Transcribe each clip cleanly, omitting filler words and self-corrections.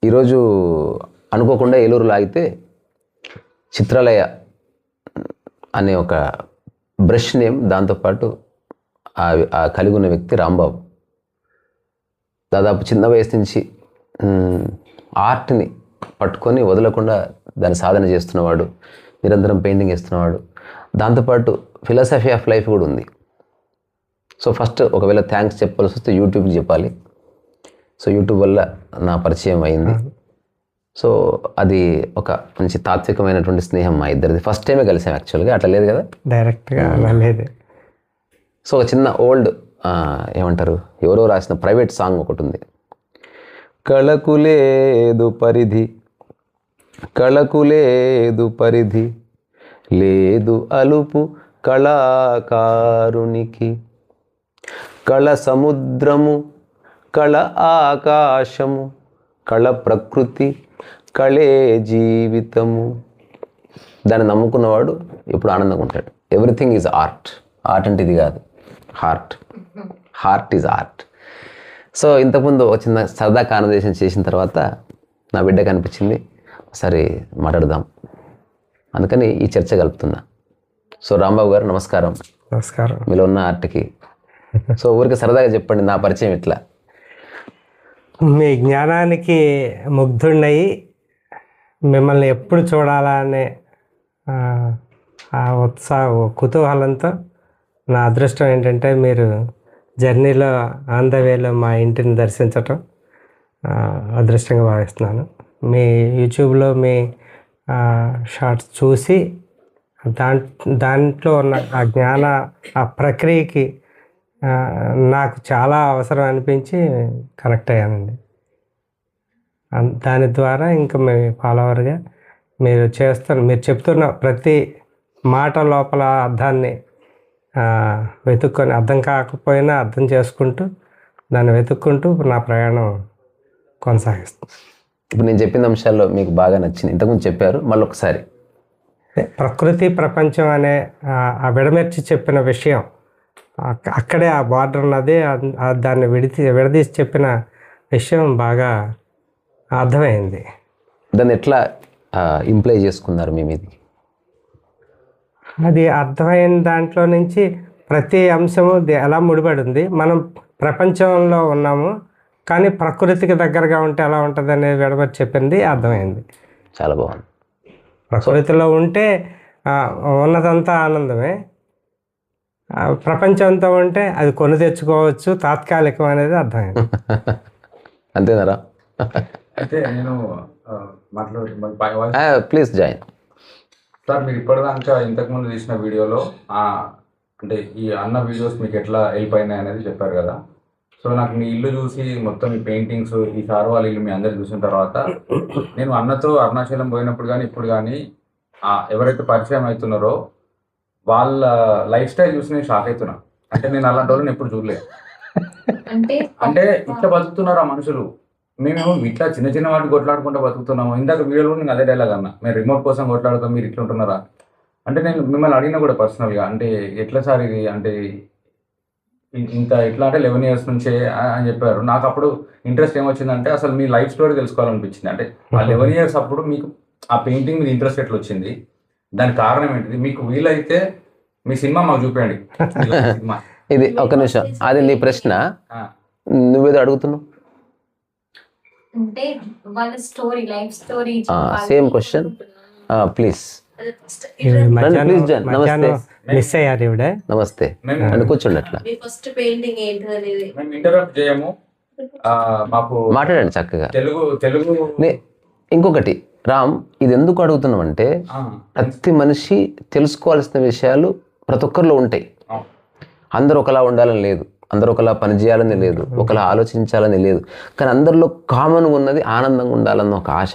ఈరోజు అనుకోకుండా ఏలూరులో ఆగితే చిత్రాలయ అనే ఒక బ్రష్ నేమ్, దాంతోపాటు ఆ కలిగి ఉన్న వ్యక్తి రాంబాబు. దాదాపు చిన్న వయసు నుంచి ఆర్ట్ని పట్టుకొని వదలకుండా దాన్ని సాధన చేస్తున్నవాడు, నిరంతరం పెయింటింగ్ వేస్తున్నవాడు. దాంతోపాటు ఫిలాసఫీ ఆఫ్ లైఫ్ కూడా ఉంది. సో ఫస్ట్ ఒకవేళ థ్యాంక్స్ చెప్పాల్సి వస్తే యూట్యూబ్కి చెప్పాలి. సో యూట్యూబ్ వల్ల నా పరిచయం అయింది. సో అది ఒక మంచి తాత్వికమైనటువంటి స్నేహం మా ఇద్దరిది. ఫస్ట్ టైమే కలిసాం యాక్చువల్గా, అట్లా లేదు కదా, డైరెక్ట్గా లేదు. సో ఒక చిన్న ఓల్డ్ ఏమంటారు, ఎవరో రాసిన ప్రైవేట్ సాంగ్ ఒకటి ఉంది. కళకులేదు పరిధి, కళకులేదు పరిధి, లేదు అలుపు కళాకారునికి, కళ సముద్రము, కళ ఆకాశము, కళ ప్రకృతి, కళే జీవితము. దాన్ని నమ్ముకున్నవాడు ఎప్పుడు ఆనందంగా ఉంటాడు. Everything is art. ఆర్ట్ అంటే ఇది కాదు, heart. Heart is art. So ఇంతకుముందు ఒక చిన్న సరదా కాన్వర్సేషన్ చేసిన తర్వాత నా బిడ్డ కనిపించింది, సరే మాట్లాడదాం, అందుకని ఈ చర్చ కలుపుతున్నా. సో రాంబాబు గారు నమస్కారం. నమస్కారం. మీలో ఉన్న ఆర్ట్కి సో ఊరికి సరదాగా చెప్పండి నా పరిచయం ఇట్లా. మీ జ్ఞానానికి ముగ్ధున్నయి మిమ్మల్ని ఎప్పుడు చూడాలనే ఆ కుతూహలంతో నా అదృష్టం ఏంటంటే మీరు జర్నీలో ఆన్ ద వేలో మా ఇంటిని దర్శించటం అదృష్టంగా భావిస్తున్నాను. మీ యూట్యూబ్లో మీ షార్ట్స్ చూసి దాంట్లో ఉన్న ఆ జ్ఞాన ఆ ప్రక్రియకి నాకు చాలా అవసరం అనిపించి కనెక్ట్ అయ్యానండి. దాని ద్వారా ఇంకా మీ ఫాలోవర్గా మీరు చెప్తున్న ప్రతి మాట లోపల అర్థాన్ని వెతుక్కొని, అర్థం కాకపోయినా అర్థం చేసుకుంటూ దాన్ని వెతుక్కుంటూ నా ప్రయాణం కొనసాగిస్తాను. ఇప్పుడు నేను చెప్పిన అంశాల్లో మీకు బాగా నచ్చింది, ఇంతకుముందు చెప్పారు, మళ్ళీ ఒకసారి. ప్రకృతి ప్రపంచం అనే ఆ విడమర్చి చెప్పిన విషయం, అక్కడే ఆ బార్డర్ ఉన్నది, దాన్ని విడదీసి చెప్పిన విషయం బాగా అర్థమైంది. దాన్ని ఎట్లా ఇంప్లై చేసుకున్నారు మీ మీద? అది అర్థమైన దాంట్లో నుంచి ప్రతి అంశము ఎలా ముడిపడి ఉంది. మనం ప్రపంచంలో ఉన్నాము కానీ ప్రకృతికి దగ్గరగా ఉంటే ఎలా ఉంటుంది అనేది విడమర్చి చెప్పింది అర్థమైంది. చాలా బాగుంది. ప్రకృతిలో ఉంటే ఉన్నదంతా ఆనందమే, ప్రపంచంతో ఉంటే అది కొని తెచ్చుకోవచ్చు, తాత్కాలికం అనేది అర్థమైంది. అంతేనారా? అయితే నేను ప్లీజ్ జాయిన్. సార్, మీరు ఇప్పటిదాకా ఇంతకుముందు తీసిన వీడియోలో అంటే ఈ అన్న వీడియోస్ మీకు ఎట్లా హెల్ప్ అయినాయి అనేది చెప్పారు కదా. సో నాకు మీ ఇల్లు చూసి, మొత్తం ఈ పెయింటింగ్స్, ఈ సార్ వాళ్ళ ఇల్లు మీ అందరు చూసిన తర్వాత నేను అన్నతో అరుణాచలం పోయినప్పుడు కానీ ఇప్పుడు కానీ ఎవరైతే పరిచయం అవుతున్నారో వాళ్ళ లైఫ్ స్టైల్ చూసి నేను షాక్ అవుతున్నా. అంటే నేను అలాంటి వాళ్ళని ఎప్పుడు చూడలేదు. అంటే ఇట్లా బతుకుతున్నారు ఆ మనుషులు. మేము ఇట్లా చిన్న చిన్న వాటికి కొట్లాడుకుంటూ బతుకుతున్నాము. ఇందాక వీడియోలో నేను అదే డైలాగ్ అన్నా, మేము రిమోట్ కోసం కొట్లాడుతాం, మీరు ఇట్లా ఉంటున్నారా అంటే. నేను మిమ్మల్ని అడిగినా కూడా పర్సనల్గా, అంటే ఎట్లా సార్ ఇది, అంటే ఇంత ఎట్లా అంటే 11 years నుంచే అని చెప్పారు. నాకు అప్పుడు ఇంట్రెస్ట్ ఏమొచ్చిందంటే అసలు మీ లైఫ్ స్టోరీ తెలుసుకోవాలనిపించింది. అంటే ఆ 11 years అప్పుడు మీకు ఆ పెయింటింగ్ మీద ఇంట్రెస్ట్ ఎట్లా వచ్చింది, దానికి కారణం ఏంటిది? మీకు వీలైతే మీ సినిమా మాకు చూపించండి. సినిమా ఇది ఒక నిమిషం, అది నీ ప్రశ్న, నువ్వేదో అడుగుతున్నావు. అంటే వాళ్ళ story, life story, same question please. Miss అయ్యారు ఇవిడ. నమస్తే అని కూర్చోండి అట్లా. ఫస్ట్ పెయింటింగ్ ఏంటి అనేది మేము ఇంటరప్ట్ చేయము, మాకు మాట్లాడండి చక్కగా తెలుగు. ఇంకొకటి రామ్, ఇది ఎందుకు అడుగుతున్నాం అంటే ప్రతి మనిషి తెలుసుకోవాల్సిన విషయాలు ప్రతి ఒక్కరిలో ఉంటాయి. అందరూ ఒకలా ఉండాలని లేదు, అందరూ ఒకలా పనిచేయాలని లేదు, ఒకలా ఆలోచించాలని లేదు, కానీ అందరిలో కామన్గా ఉన్నది ఆనందంగా ఉండాలన్న ఒక ఆశ,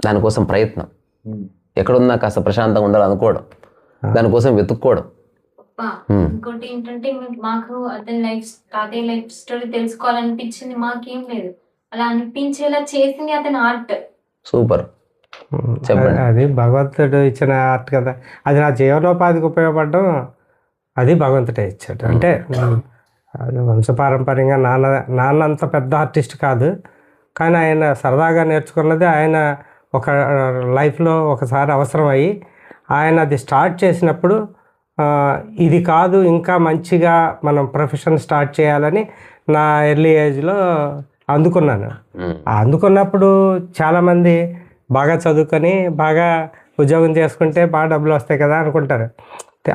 దానికోసం ప్రయత్నం, ఎక్కడున్నా కాస్త ప్రశాంతంగా ఉండాలనుకోవడం, దానికోసం వెతుక్కోవడం. ఇంకోటి ఏంటంటే మాకు అతని తాతయ్య లైఫ్ స్టోరీ తెలుసుకోవాలనిపించింది, మాకేం లేదు, అలా అనిపించేలా చేసింది అతని ఆర్ట్. సూపర్, చెప్పండి. అది భగవంతుడు ఇచ్చిన ఆర్ట్ కదా, అది నా జీవనోపాధికి ఉపయోగపడడం అది భగవంతుడే ఇచ్చాడు. అంటే వంశపారంపర్యంగా నాన్న అంత పెద్ద ఆర్టిస్ట్ కాదు, కానీ ఆయన సరదాగా నేర్చుకున్నది ఆయన ఒక లైఫ్లో ఒకసారి అవసరం అయ్యి ఆయన అది స్టార్ట్ చేసినప్పుడు ఇది కాదు ఇంకా మంచిగా మనం ప్రొఫెషన్ స్టార్ట్ చేయాలని నా ఎర్లీ ఏజ్లో అందుకున్నాను. అందుకున్నప్పుడు చాలామంది బాగా చదువుకొని బాగా ఉద్యోగం చేసుకుంటే బాగా డబ్బులు వస్తాయి కదా అనుకుంటారు.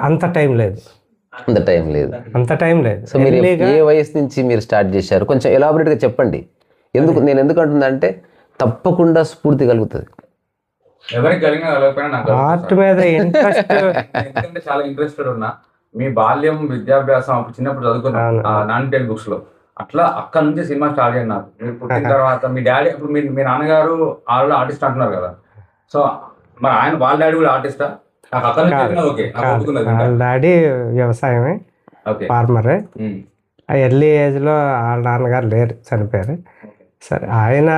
అంత టైం లేదు. అంత టైం లేదు. సో మీరు ఏ వయసు నుంచి మీరు స్టార్ట్ చేశారు? కొంచెం ఎలాబొరేట్గా చెప్పండి. నేను ఎందుకు అంటుందంటే తప్పకుండా స్ఫూర్తి కలుగుతుంది. ఎవరికి కలిగిపోయినా నాకు ఆర్ట్ మీద ఇంట్రెస్ట్ ఎందుకంటే చాలా ఇంట్రెస్టెడ్ ఉన్నా. మీ బాల్యం విద్యాభ్యాసం అప్పుడు చిన్నప్పుడు చదువుకున్నాను నాన్ టెల్ బుక్స్ లో. అట్లా అక్కడ నుంచి సినిమా స్టార్ట్ అయ్యింది నాకు. మీరు పుట్టిన తర్వాత మీ డాడీ ఇప్పుడు మీ నాన్నగారు ఆల్రెడీ ఆర్టిస్ట్ అంటున్నారు కదా, సో మరి వాళ్ళ డాడీ కూడా ఆర్టిస్టా? నాకు అక్కడ నుంచి ఓకే వాళ్ళ డాడీ వ్యవసాయమే, ఫార్మరే. ఎర్లీ ఏజ్లో వాళ్ళ నాన్నగారు లేరు, చనిపోయారు. సరే ఆయన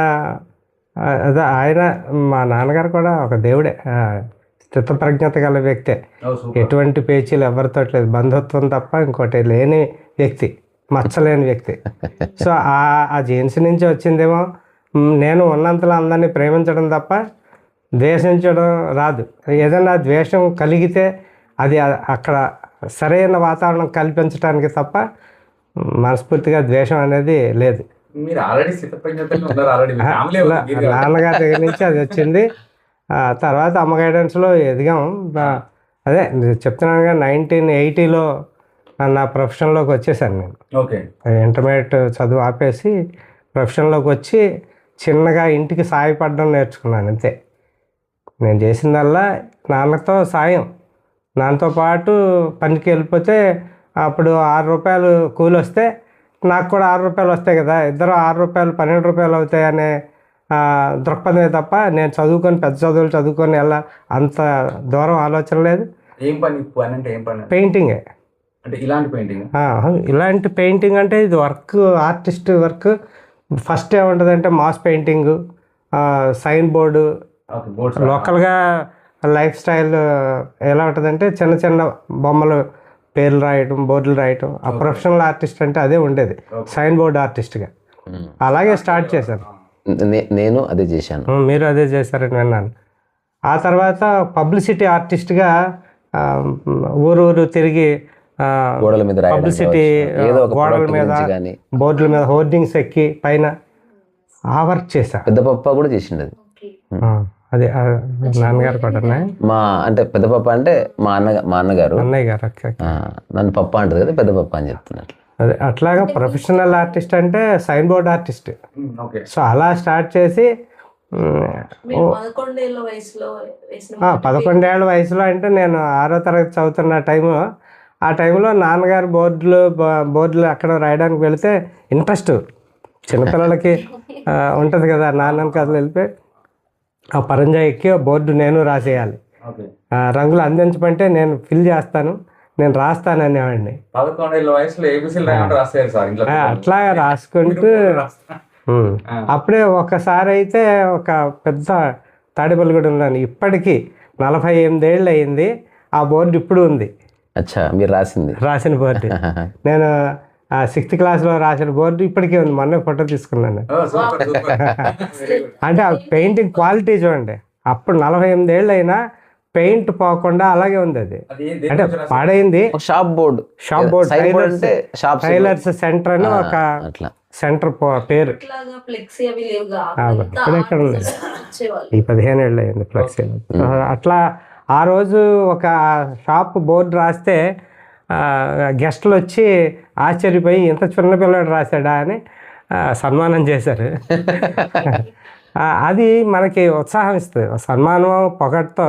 మా నాన్నగారు కూడా ఒక దేవుడే, స్థితప్రజ్ఞత గల వ్యక్తే. ఎటువంటి పేచీలు ఎవరితో లేదు, బంధుత్వం తప్ప ఇంకోటి లేని వ్యక్తి, మచ్చలేని వ్యక్తి. సో ఆ జీన్స్ నుంచి వచ్చిందేమో. నేను ఉన్నంతలో అందరినీ ప్రేమించడం తప్ప ద్వేషించడం రాదు. ఏదైనా ద్వేషం కలిగితే అది అక్కడ సరైన వాతావరణం కల్పించడానికి తప్ప మనస్ఫూర్తిగా ద్వేషం అనేది లేదు. నాన్నగారి దగ్గర నుంచి అది వచ్చింది. తర్వాత అమ్మ గైడెన్స్లో ఎదిగాం. అదే చెప్తున్నాను కదా, 1980లో నా ప్రొఫెషన్లోకి వచ్చేసాను నేను. ఇంటర్మీడియట్ చదువు ఆపేసి ప్రొఫెషన్లోకి వచ్చి చిన్నగా ఇంటికి సాయపడడం నేర్చుకున్నాను అంతే. నేను చేసిందల్లా నాన్నతో సాయం. నాన్నతో పాటు పనికి వెళ్ళిపోతే అప్పుడు 6 రూపాయలు కూలి వస్తే నాకు కూడా 6 రూపాయలు వస్తాయి కదా, ఇద్దరు 6 రూపాయలు 12 రూపాయలు అవుతాయి అనే దృక్పథమే తప్ప నేను చదువుకొని పెద్ద చదువులు చదువుకొని అంత దూరం ఆలోచన లేదు. ఏం పని అంటే ఏం పని? పెయింటింగే. అంటే ఇలాంటి పెయింటింగ్? ఇలాంటి పెయింటింగ్ అంటే ఇది వర్క్, ఆర్టిస్ట్ వర్క్. ఫస్ట్ ఏముంటుందంటే మాస్ పెయింటింగ్, సైన్ బోర్డు, లోకల్గా లైఫ్ స్టైల్ ఎలా ఉంటుందంటే చిన్న చిన్న బొమ్మలు పేర్లు రాయటం, బోర్డులు రాయటం. ఆ ప్రొఫెషనల్ ఆర్టిస్ట్ అంటే అదే ఉండేది, సైన్ బోర్డ్ ఆర్టిస్ట్గా. అలాగే స్టార్ట్ చేశాను. నేను అదే చేశాను. మీరు అదే చేశారని విన్నాను. ఆ తర్వాత పబ్లిసిటీ ఆర్టిస్ట్గా ఊరు తిరిగి గోడల మీద పబ్లిసిటీ, గోడల మీద బోర్డుల మీద హోర్డింగ్స్ ఎక్కి పైన ఆ వర్క్ చేశా. పెద్ద పప్ప కూడా చేసిండు అది. అదే నాన్నగారు కూడా అంటే పెద్ద పప్ప అంటే మా అన్నగారు, అన్నయ్య గారు. నన్ను పప్ప అంటది కదా, పెద్ద పప్ప అని చెప్తున్నట్లు. అదే అట్లాగా ప్రొఫెషనల్ ఆర్టిస్ట్ అంటే సైన్ బోర్డ్ ఆర్టిస్ట్. సో అలా స్టార్ట్ చేసి 11 ఏళ్ళ వయసులో అంటే నేను 6వ తరగతి చదువుతున్న టైము. ఆ టైంలో నాన్నగారు బోర్డులు అక్కడ రాయడానికి వెళితే ఇంట్రెస్ట్ చిన్నపిల్లలకి ఉంటుంది కదా, నాన్న కథలు వెళ్ళిపోయి ఆ పరంజా ఎక్కి బోర్డు నేను రాసేయాలి, రంగులు అందించమంటే నేను ఫిల్ చేస్తాను, నేను రాస్తాను అనేవాడిని. 11 ఏళ్ళ వయసులో అట్లా రాసుకుంటూ అప్పుడే ఒకసారి అయితే ఒక పెద్ద తాడేపల్లిగూడెంలోని ఇప్పటికీ 48 ఏళ్ళు అయింది. ఆ బోర్డు ఇప్పుడు ఉంది. మీరు రాసిన బోర్డు నేను 6th క్లాస్లో రాసిన బోర్డు ఇప్పటికీ ఉంది. మొన్న ఫోటో తీసుకున్నాను. అంటే ఆ పెయింటింగ్ క్వాలిటీ చూడండి, అప్పుడు 48 ఏళ్ళు అయినా పెయింట్ పోకుండా అలాగే ఉంది. అది అంటే పాడైంది. షాప్ బోర్డు టైలర్స్ సెంటర్ అని ఒక సెంటర్ పేరు. ఇక్కడ లేదు, ఈ 15 ఏళ్ళు అయింది ఫ్లెక్సీ. అట్లా ఆ రోజు ఒక షాప్ బోర్డు రాస్తే గెస్టులు వచ్చి ఆశ్చర్యపోయి ఇంత చిన్న పిల్లడు రాశాడా అని సన్మానం చేశారు. అది మనకి ఉత్సాహం ఇస్తుంది. సన్మానం పొగడ్తో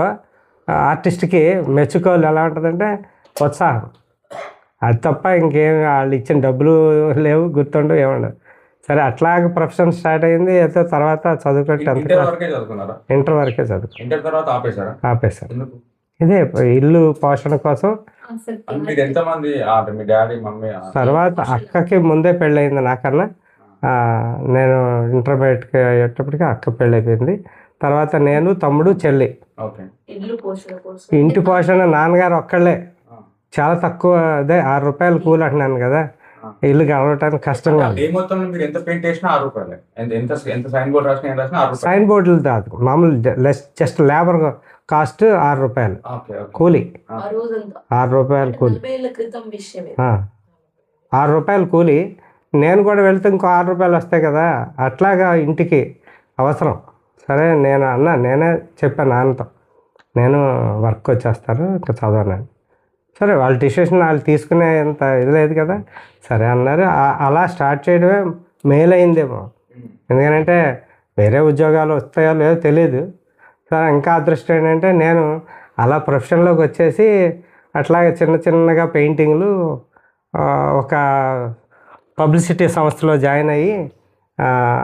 ఆర్టిస్ట్కి మెచ్చుకోవాలి ఎలా ఉంటుందంటే ఉత్సాహం. అది తప్ప ఇంకేం వాళ్ళు ఇచ్చిన డబ్బులు లేవు, గుర్తుండవు, ఏముండవు. సరే అట్లాగే ప్రొఫెషన్ స్టార్ట్ అయింది. అయితే తర్వాత చదువుకుంటే ఇంటర్ వరకే ఆపేశారు. ఇదే ఇల్లు పోషణ కోసం. తర్వాత అక్కకి ముందే పెళ్ళయింది నాకన్నా. నేను ఇంటర్మీడియట్కి అయ్యేటప్పటికి అక్క పెళ్ళి అయిపోయింది. తర్వాత నేను, తమ్ముడు, చెల్లి. ఇంటి పోషణ నాన్నగారు ఒక్కళ్ళే, చాలా తక్కువ. అదే 6 రూపాయలు కూలి అంటున్నాను కదా, ఇల్లు గడవటానికి కష్టంగా ఉంది. డే మొత్తంలో మీరు ఎంత పెయింట్ వేసినా ₹6. ఎంత ఎంత సైన్ బోర్డ్ రాసినా ఏం రాసినా ₹6. సైన్ బోర్డులు కాదు, మామూలు just labour cost ₹6 okay okay. కూలి, ఆ రోజంతా ₹6 కూలి, 40 ఏళ్ల క్రితం విషయం ఇది. ₹6 కూలి. నేను కూడా వెళ్తే ఇంకో ₹6 వస్తాయి కదా, అట్లాగా ఇంటికి అవసరం. సరే నేనే చెప్పాను నాన్నతో, నేను వర్క్ వచ్చేస్తారు ఇంకా చదవను. సరే వాళ్ళ డిసిషన్ వాళ్ళు తీసుకునేంత ఇది లేదు కదా, సరే అన్నారు. అలా స్టార్ట్ చేయడమే మేలు అయిందేమో, ఎందుకంటే వేరే ఉద్యోగాలు వస్తాయో లేదో తెలియదు. సరే ఇంకా అదృష్టం ఏంటంటే నేను అలా ప్రొఫెషన్లోకి వచ్చేసి అట్లాగే చిన్నగా పెయింటింగ్లు ఒక పబ్లిసిటీ సంస్థలో జాయిన్ అయ్యి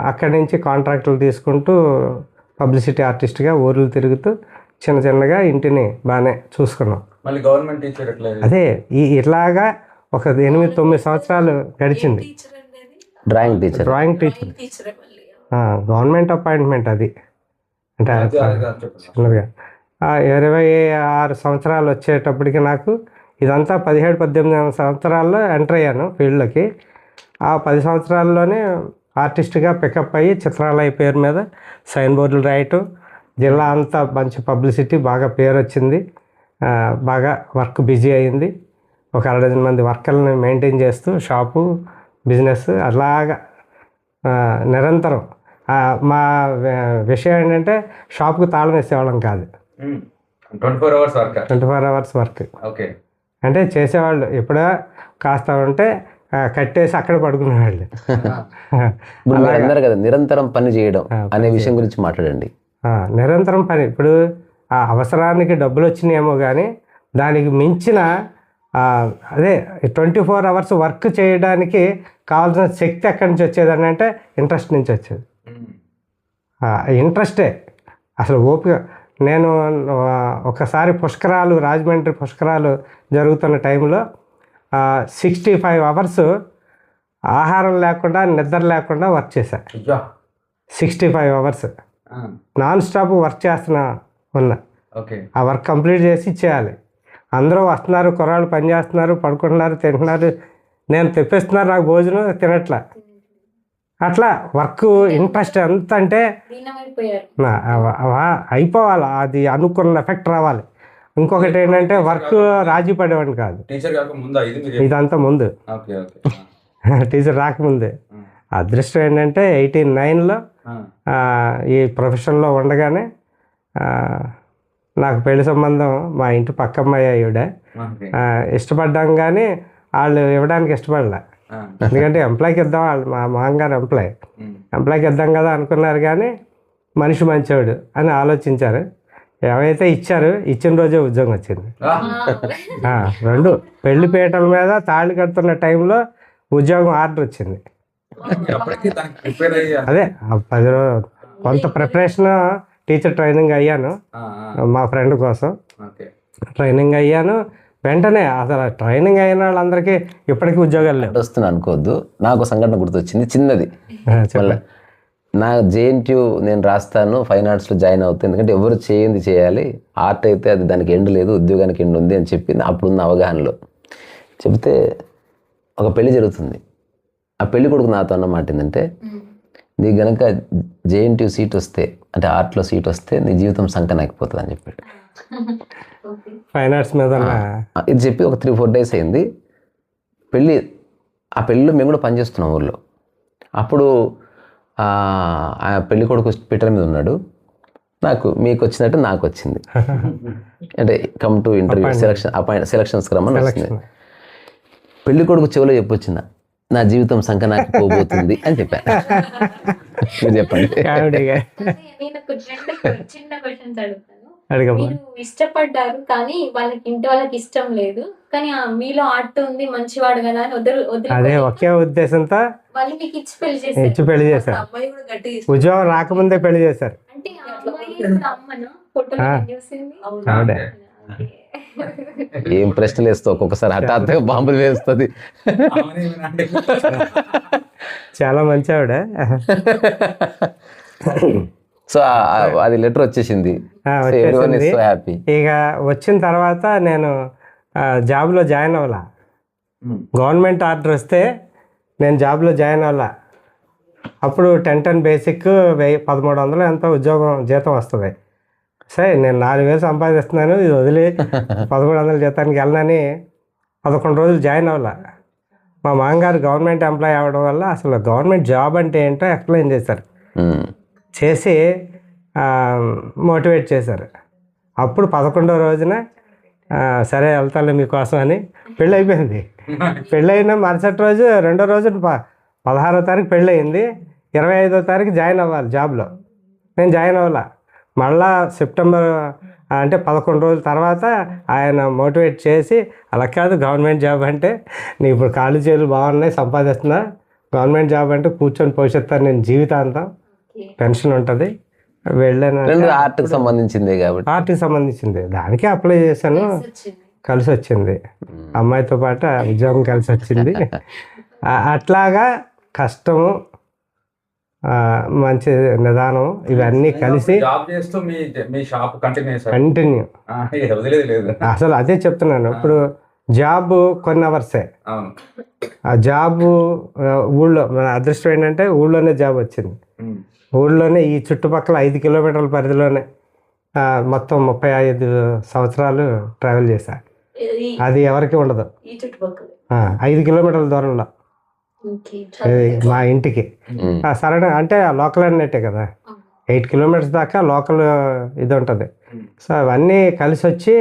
అక్కడి నుంచి కాంట్రాక్టులు తీసుకుంటూ పబ్లిసిటీ ఆర్టిస్ట్గా ఊర్లు తిరుగుతూ చిన్నగా ఇంటిని బాగానే చూసుకున్నాం. మళ్ళీ గవర్నమెంట్ టీచర్ ఎట్లా? అదే ఇట్లాగా ఒక 8-9 సంవత్సరాలు గడిచింది. టీచర్ అండి అది? Drawing teacher. డ్రాయింగ్ టీచర్, టీచరే మళ్ళీ. గవర్నమెంట్ అపాయింట్మెంట్ అది. అంటే చెప్పండి. చిన్నగా 26 సంవత్సరాలు వచ్చేటప్పటికి నాకు ఇదంతా 17-18 సంవత్సరాల్లో ఎంటర్ అయ్యాను ఫీల్డ్లోకి. ఆ 10 సంవత్సరాల్లోనే ఆర్టిస్ట్గా పికప్ అయ్యి చిత్రాలయ పేరు మీద సైన్ బోర్డులు రాయటం, జిల్లా అంతా మంచి పబ్లిసిటీ, బాగా పేరు వచ్చింది, బాగా వర్క్ బిజీ అయింది. ఒక 60 మంది వర్కర్ని మెయింటైన్ చేస్తూ షాపు బిజినెస్ అలాగా నిరంతరం. మా విషయం ఏంటంటే షాప్కి తాళం వేసేవాళ్ళం కాదు, 24 hours work. 24 hours work. Okay. అంటే చేసేవాళ్ళు ఎప్పుడో కాస్త ఉంటే కట్టేసి అక్కడ పడుకునేవాళ్ళు. ఇప్పుడు మీరు అన్నారు కదా నిరంతరం పని చేయడం అనే విషయం గురించి మాట్లాడండి. నిరంతరం పని. ఇప్పుడు ఆ అవసరానికి డబ్బులు వచ్చినాయేమో కానీ దానికి మించిన అదే 24 hours వర్క్ చేయడానికి కావాల్సిన శక్తి ఎక్కడి నుంచి వచ్చేదని అంటే ఇంట్రెస్ట్ నుంచి వచ్చేది. ఇంట్రెస్టే అసలు ఓపిక. నేను ఒకసారి పుష్కరాలు, రాజమండ్రి పుష్కరాలు జరుగుతున్న టైంలో 65 hours ఆహారం లేకుండా నిద్ర లేకుండా వర్క్ చేశాను. 65 hours నాన్ స్టాప్ వర్క్ ఉన్నా. ఓకే. ఆ వర్క్ కంప్లీట్ చేసి ఇచ్చేయాలి. అందరూ వస్తున్నారు, కుర్రాళ్ళు పని చేస్తున్నారు, పడుకుంటున్నారు, తింటున్నారు, నేను తెప్పిస్తున్నారు, నాకు భోజనం తినట్లా. అట్లా వర్క్ ఇంట్రెస్ట్ ఎంత అంటే అయిపోవాలి, అది అనుకున్న ఎఫెక్ట్ రావాలి. ఇంకొకటి ఏంటంటే వర్క్ రాజీ పడేవాడిని కాదు. ఇదంతా ముందు, టీచర్ రాకముందే. అదృష్టం ఏంటంటే 89లో ఈ ప్రొఫెషన్లో ఉండగానే నాకు పెళ్లి సంబంధం మా ఇంటి పక్కమ్మాయి ఈవిడ. ఇష్టపడ్డాం కానీ వాళ్ళు ఇవ్వడానికి ఇష్టపడలే, ఎందుకంటే ఎంప్లాయ్కి ఇద్దాం, వాళ్ళు మా మామగారు ఎంప్లాయ్కి ఇద్దాం కదా అనుకున్నారు. కానీ మనిషి మంచివాడు అని ఆలోచించారు. ఏవైతే ఇచ్చారు, ఇచ్చిన రోజే ఉద్యోగం వచ్చింది. 2 పెళ్లి పీటల మీద తాళి కడుతున్న టైంలో ఉద్యోగం ఆర్డర్ వచ్చింది. అదే 10 రోజులు కొంత ప్రిపరేషన్, టీచర్ ట్రైనింగ్ అయ్యాను మా ఫ్రెండ్ కోసం. ట్రైనింగ్ అయ్యాను వెంటనే. అసలు ట్రైనింగ్ అయిన వాళ్ళందరికీ ఇప్పటికీ ఉద్యోగాలు లేవు. వస్తుంది అనుకోవద్దు. నాకు సంఘటన గుర్తొచ్చింది చిన్నది. నా JNTU నేను రాస్తాను, ఫైన్ ఆర్ట్స్లో జాయిన్ అవుతాను, ఎందుకంటే ఎవరు చేయాలి, ఆర్ట్ అయితే అది దానికి ఎండ్ లేదు, ఉద్యోగానికి ఎండ్ ఉంది అని చెప్పింది అప్పుడున్న అవగాహనలో. చెప్తే ఒక పెళ్లి జరుగుతుంది. ఆ పెళ్లి కొడుకు నాతో అన్న మాట ఏంటంటే, నీకు గనక JNTU సీట్ వస్తే, అంటే ఆర్ట్లో సీట్ వస్తే నీ జీవితం సంకనాకపోతుంది అని చెప్పాడు. ఫైన్ ఆర్ట్స్ మీద ఇది చెప్పి ఒక 3-4 days అయింది పెళ్ళి. ఆ పెళ్ళిలో మేము కూడా పనిచేస్తున్నాం ఊళ్ళో. అప్పుడు ఆ పెళ్లి కొడుకు పీటల మీద ఉన్నాడు. మీకు వచ్చినట్టు నాకు వచ్చింది, అంటే కమ్ టు ఇంటర్వ్యూ సెలక్షన్స్కి రమ్మని వచ్చింది. పెళ్లి కొడుకు చెవిలో చెప్పొచ్చిందా, నా జీవితం సంకనాకి పోబోతుంది అని చెప్పాను. మీరు చెప్పండి. చిన్న క్వశ్చన్స్ అడుగుతాను. మీరు ఇష్టపడ్డారు కానీ వాళ్ళకి ఇష్టం లేదు, కానీ మీలో ఆర్ట్ ఉంది, మంచివాడు కదా అని అదే ఒకే ఉద్దేశంతో వాళ్ళు మీకు ఇచ్చి పెళ్లి చేశారు. అమ్మాయి కూడా గట్టిగా ఉద్యోగం రాకముందే పెళ్లి చేశారు. అంటే అమ్మను ఫోటోలో చూసింది. ఆవిడే. ఏం ప్రశ్నలు వేస్తావు, ఒక్కొక్కసారి హఠాత్తుగా బాంబులు వేస్తుంది. చాలా మంచి ఆవిడ. సో అది లెటర్ వచ్చేసింది. ఇక వచ్చిన తర్వాత నేను జాబ్లో జాయిన్ అవ్వాల. గవర్నమెంట్ ఆర్డర్ వస్తే నేను జాబ్లో జాయిన్ అవ్వాల. అప్పుడు 10 బేసిక్ 1300 ఎంతో ఉద్యోగం జీతం వస్తుంది. సరే నేను 4000 సంపాదిస్తున్నాను, ఇది వదిలి 1300 జీతానికి వెళ్ళనని 11 రోజులు జాయిన్ అవ్వాల. మా మామగారు గవర్నమెంట్ ఎంప్లాయీ అవ్వడం వల్ల అసలు గవర్నమెంట్ జాబ్ అంటే ఏంటో ఎక్స్ప్లెయిన్ చేశారు. చేసి మోటివేట్ చేశారు. అప్పుడు 11వ రోజున సరే వెళ్తాను మీకోసం అని పెళ్ళి అయిపోయింది. పెళ్ళయిన మరుసటి రోజు 2వ రోజు 16వ తారీఖు పెళ్ళి అయింది. 25వ తారీఖు జాయిన్ అవ్వాలి జాబ్లో. నేను జాయిన్ అవ్వాల. మళ్ళా సెప్టెంబర్ అంటే 11 రోజుల తర్వాత ఆయన మోటివేట్ చేసి అలా కాదు గవర్నమెంట్ జాబ్ అంటే నీ ఇప్పుడు కాళ్ళు చేతులు బాగున్నాయి సంపాదిస్తున్నా, గవర్నమెంట్ జాబ్ అంటే కూర్చొని పోషిస్తాను నేను జీవితాంతం, పెన్షన్ ఉంటుంది. వెళ్ళాను. ఆర్ట్కి సంబంధించిందే కాబట్టి ఆర్ట్కి సంబంధించింది దానికి అప్లై చేశాను. కలిసి వచ్చింది. అమ్మాయితో పాటు ఉద్యోగం కలిసి వచ్చింది. అట్లాగా కష్టము, మంచి నిదానం ఇవన్నీ కలిసి జాబ్ చేస్తూ మీ షాప్ కంటిన్యూ. అసలు అదే చెప్తున్నాను. ఇప్పుడు జాబ్ కొన్ని అవర్సే. ఆ జాబు ఊళ్ళో మన అదృష్టం ఏంటంటే ఊళ్ళోనే జాబ్ వచ్చింది. ఊళ్ళోనే ఈ చుట్టుపక్కల 5 కిలోమీటర్ల పరిధిలోనే మొత్తం 35 సంవత్సరాలు ట్రావెల్ చేశా. అది ఎవరికి ఉండదు. 5 కిలోమీటర్ల దూరంలో మా ఇంటికి. సరైన అంటే లోకల్ అన్నట్టే కదా, 8 కిలోమీటర్స్ దాకా లోకల్ ఇది ఉంటుంది. సో అవన్నీ కలిసి వచ్చి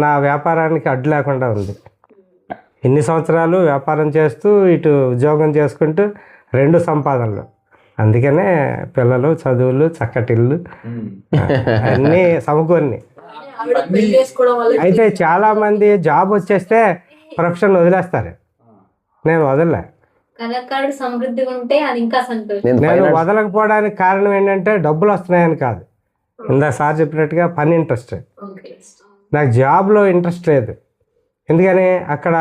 నా వ్యాపారానికి అడ్డు లేకుండా ఉంది. ఇన్ని సంవత్సరాలు వ్యాపారం చేస్తూ ఇటు ఉద్యోగం చేసుకుంటూ 2 సంపాదనలు. అందుకనే పిల్లలు, చదువులు, చక్కటిల్లు అన్నీ సమకూరిని. అయితే చాలామంది జాబ్ వచ్చేస్తే ప్రొఫెషన్ వదిలేస్తారు. నేను వదలలే. కళాకారుడు సమృద్ధిగా ఉంటే అది ఇంకా సంతోషం. నేను వదలకపోవడానికి కారణం ఏంటంటే డబ్బులు వస్తున్నాయని కాదు. ఇందాక సార్ చెప్పినట్టుగా పని ఇంట్రెస్ట్. నాకు జాబ్లో ఇంట్రెస్ట్ లేదు. ఎందుకని అక్కడ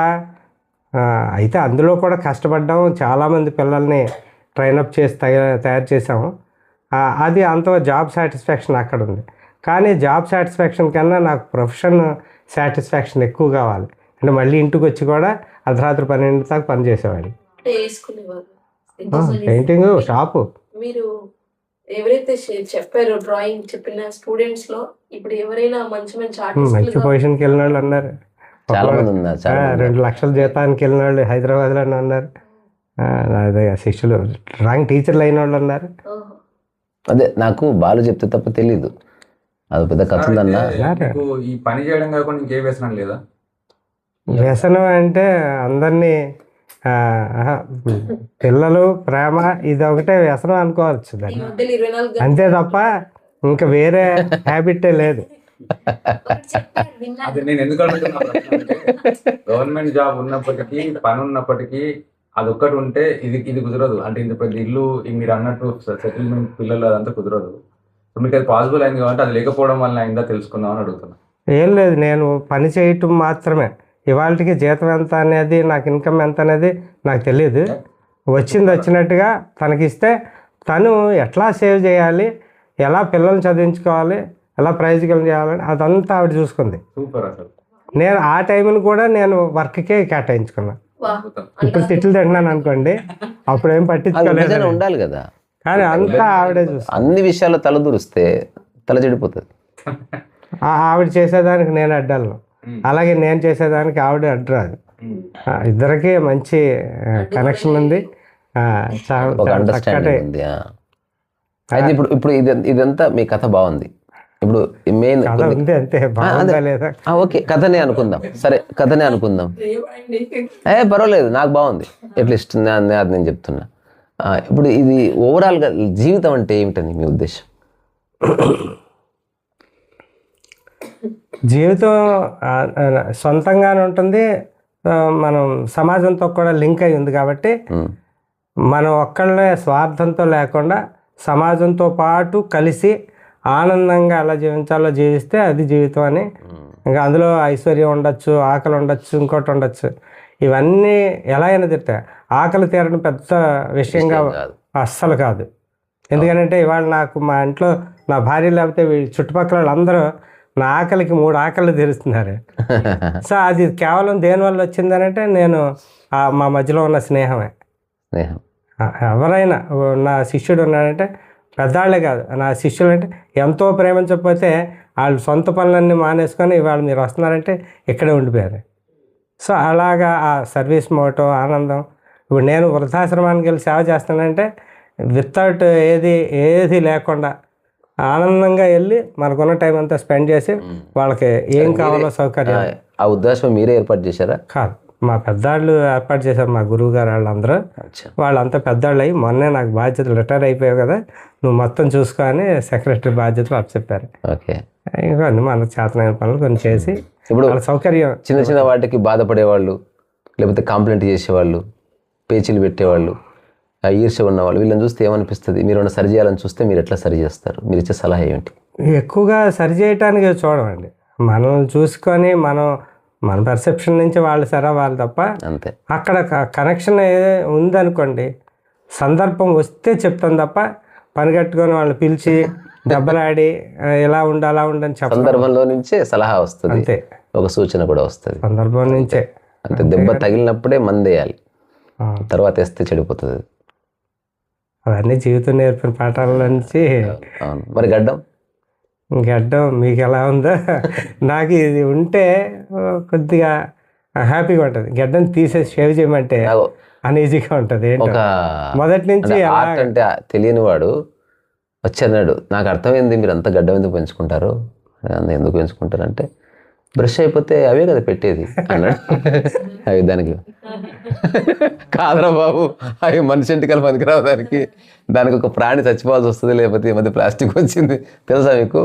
అయితే అందులో కూడా కష్టపడ్డాం. చాలామంది పిల్లల్ని ట్రైనప్ చేసి తయారు చేసాము. అది అంత జాబ్ సాటిస్ఫాక్షన్ అక్కడ ఉంది. కానీ జాబ్ సాటిస్ఫాక్షన్ కన్నా నాకు ప్రొఫెషన్ సాటిస్ఫాక్షన్ ఎక్కువ కావాలి. అంటే మళ్ళీ ఇంటికి వచ్చి కూడా అర్ధరాత్రి 12 దాకా పని చేసేవాడిని. Painting shop. మీరు ఎవరైతే చెప్పారో డ్రాయింగ్ చెప్పిన స్టూడెంట్స్ లో ఇప్పుడు ఎవరైనా మంచి మంచి పొజిషన్కి వెళ్ళిన వాళ్ళు అన్నారు. 2 లక్షల జీతానికి వెళ్ళిన వాళ్ళు హైదరాబాద్లో ఉన్నారు. అదే శిష్యులు డ్రాయింగ్ టీచర్లు అయిన వాళ్ళు అన్నారు. అదే నాకు బాలు చెప్తే తప్ప తెలీదు. అది పెద్ద కథ ఉందన్నా. ఈ పని చేయడం కాకుండా ఇంకే వ్యసనం లేదా? వ్యసనం అంటే అందరినీ పిల్లలు, ప్రేమ ఇది ఒకటే వ్యసనం అనుకోవచ్చు దాన్ని. అంతే తప్ప ఇంకా వేరే హ్యాబిటే లేదు. అది నేను ఎందుకు అడుగుతున్నా, గవర్నమెంట్ జాబ్ ఉన్నప్పటికీ పని ఉన్నప్పటికీ అది ఒక్కటి ఉంటే ఇది కుదరదు. అంటే ఇంత పెద్ద ఇల్లు మీరు అన్నట్టు సెటిల్మెంట్ పిల్లలు అదంతా కుదరదు. మీకు అది పాసిబుల్ అయింది కాబట్టి అది లేకపోవడం వల్ల అయిందా తెలుసుకుందామని అడుగుతున్నా. ఏం లేదు, నేను పని చేయటం మాత్రమే. ఇవాళకి జీతం ఎంత అనేది, నాకు ఇన్కమ్ ఎంత అనేది నాకు తెలియదు. వచ్చినట్టుగా తనకిస్తే తను ఎట్లా సేవ్ చేయాలి, ఎలా పిల్లల్ని చదివించుకోవాలి, ఎలా ప్రైజ్కి చేయాలని అదంతా ఆవిడ చూసుకుంది. సూపర్. అసలు నేను ఆ టైంని కూడా నేను వర్క్కే కేటాయించుకున్నా. ఇప్పుడు తిట్లు తింటున్నాను అనుకోండి, అప్పుడు ఏం పట్టించుకోలేదు, ఉండాలి కదా. కానీ అంతా ఆవిడే చూస్తుంది. అన్ని విషయాల్లో తలదూరిస్తే తల చెడిపోతుంది. ఆవిడ చేసేదానికి నేను అడ్డాలను, అలాగే నేను చేసేదానికి ఆవిడ అడ్డరాదు. ఇద్దరికి మంచి కనెక్షన్ ఉంది. అండర్స్టాండింగ్ ఉంది. అయితే ఇప్పుడు ఇదంతా మీ కథ బాగుంది. ఇప్పుడు మెయిన్ అంతే బాగుందా లేదా? ఓకే, కథనే అనుకుందాం. సరే, కథనే అనుకుందాం. పర్వాలేదు, నాకు బాగుంది. అట్లీస్ట్ అది నేను చెప్తున్నా. ఇప్పుడు ఇది ఓవరాల్గా జీవితం అంటే ఏమిటని మీ ఉద్దేశం? జీవితం సొంతంగానే ఉంటుంది, మనం సమాజంతో కూడా లింక్ అయి ఉంది కాబట్టి మనం ఒక్కళ్ళే స్వార్థంతో లేకుండా సమాజంతో పాటు కలిసి ఆనందంగా ఎలా జీవించాలో జీవిస్తే అది జీవితం అని. ఇంకా అందులో ఐశ్వర్యం ఉండొచ్చు, ఆకలి ఉండొచ్చు, ఇంకోటి ఉండొచ్చు. ఇవన్నీ ఎలా అయినా తింటే ఆకలి తీరడం పెద్ద విషయంగా అస్సలు కాదు. ఎందుకంటే ఇవాళ నాకు మా ఇంట్లో నా భార్య లేకపోతే చుట్టుపక్కల వాళ్ళందరూ నా ఆకలికి 3 ఆకళ్ళు తెరుస్తున్నారు. సో అది కేవలం దేనివల్ల వచ్చిందనంటే నేను మా మధ్యలో ఉన్న స్నేహమే. స్నేహం. ఎవరైనా నా శిష్యుడు ఉన్నాడంటే పెద్దవాళ్ళే కాదు, నా శిష్యులు అంటే ఎంతో ప్రేమించకపోతే వాళ్ళు సొంత పనులన్నీ మానేసుకొని ఇవాళ మీరు వస్తున్నారంటే ఇక్కడే ఉండిపోయారు. సో అలాగా ఆ సర్వీస్ మోటో ఆనందం. ఇప్పుడు నేను వృద్ధాశ్రమానికి వెళ్ళి సేవ చేస్తానంటే వితౌట్ ఏది లేకుండా ఆనందంగా వెళ్ళి మనకున్న టైం అంతా స్పెండ్ చేసి వాళ్ళకి ఏం కావాలో సౌకర్యం. ఆ ఉద్దేశం మీరే ఏర్పాటు చేశారా? కాదు, మా పెద్దవాళ్ళు ఏర్పాటు చేశారు, మా గురువు గారు వాళ్ళందరూ. వాళ్ళంతా పెద్దవాళ్ళు అయ్యి మొన్నే నాకు బాధ్యతలు రిటైర్ అయిపోయావు కదా, నువ్వు మొత్తం చూసుకొని సెక్రటరీ బాధ్యతలు అప్పచెప్పారు. ఓకే. ఇంకా మన చేతనైన పనులు కొన్ని చేసి ఇప్పుడు వాళ్ళ సౌకర్యం. చిన్న చిన్న వాటికి బాధపడేవాళ్ళు, లేకపోతే కంప్లైంట్ చేసేవాళ్ళు, పేచీలు పెట్టేవాళ్ళు, ఈర్ష్య ఉన్నవాళ్ళు, వీళ్ళని చూస్తే ఏమనిపిస్తుంది? మీరు ఏమైనా సరి చేయాలని చూస్తే మీరు ఎట్లా సరి చేస్తారు? మీరు ఇచ్చే సలహా ఏంటి? ఎక్కువగా సరి చేయటానికి చూడమండి, మనం చూసుకొని మన పర్సెప్షన్ నుంచి వాళ్ళు సరే వాళ్ళు తప్ప. అంతే. అక్కడ కనెక్షన్ ఉందనుకోండి, సందర్భం వస్తే చెప్తాం తప్ప పని కట్టుకొని వాళ్ళు పిలిచి దెబ్బలాడి ఇలా ఉండి అలా ఉండని చెప్ప. సందర్భంలో నుంచే సలహా వస్తుంది, అంతే. ఒక సూచన కూడా వస్తుంది. సందర్భం నుంచే. అంటే దెబ్బ తగిలినప్పుడే మందేయాలి, తర్వాత వేస్తే చెడిపోతుంది. అవన్నీ జీవితం నేర్పిన పాఠాల నుంచి. అవును. మరి గడ్డం మీకు ఎలా ఉందో నాకు ఇది ఉంటే కొద్దిగా హ్యాపీగా ఉంటుంది. గడ్డం తీసేసి షేవ్ చేయమంటే అన్ఈజీగా ఉంటుంది. ఒక మొదటి నుంచి ఆర్ట్ అంటే తెలియని వాడు వచ్చి అన్నాడు, నాకు అర్థమైంది మీరు అంత గడ్డం ఎందుకు పెంచుకుంటారు, ఎందుకు పెంచుకుంటారు అంటే, బ్రష్ అయిపోతే అవే కదా పెట్టేది అన్నాడు. అవి దానికి కాదురా బాబు, అవి మనిషి ఎంటికలు పనికిరావు, దానికి ఒక ప్రాణి చచ్చిపోవాల్సి వస్తుంది, లేకపోతే ఈ మధ్య ప్లాస్టిక్ వచ్చింది తెలుసా మీకు?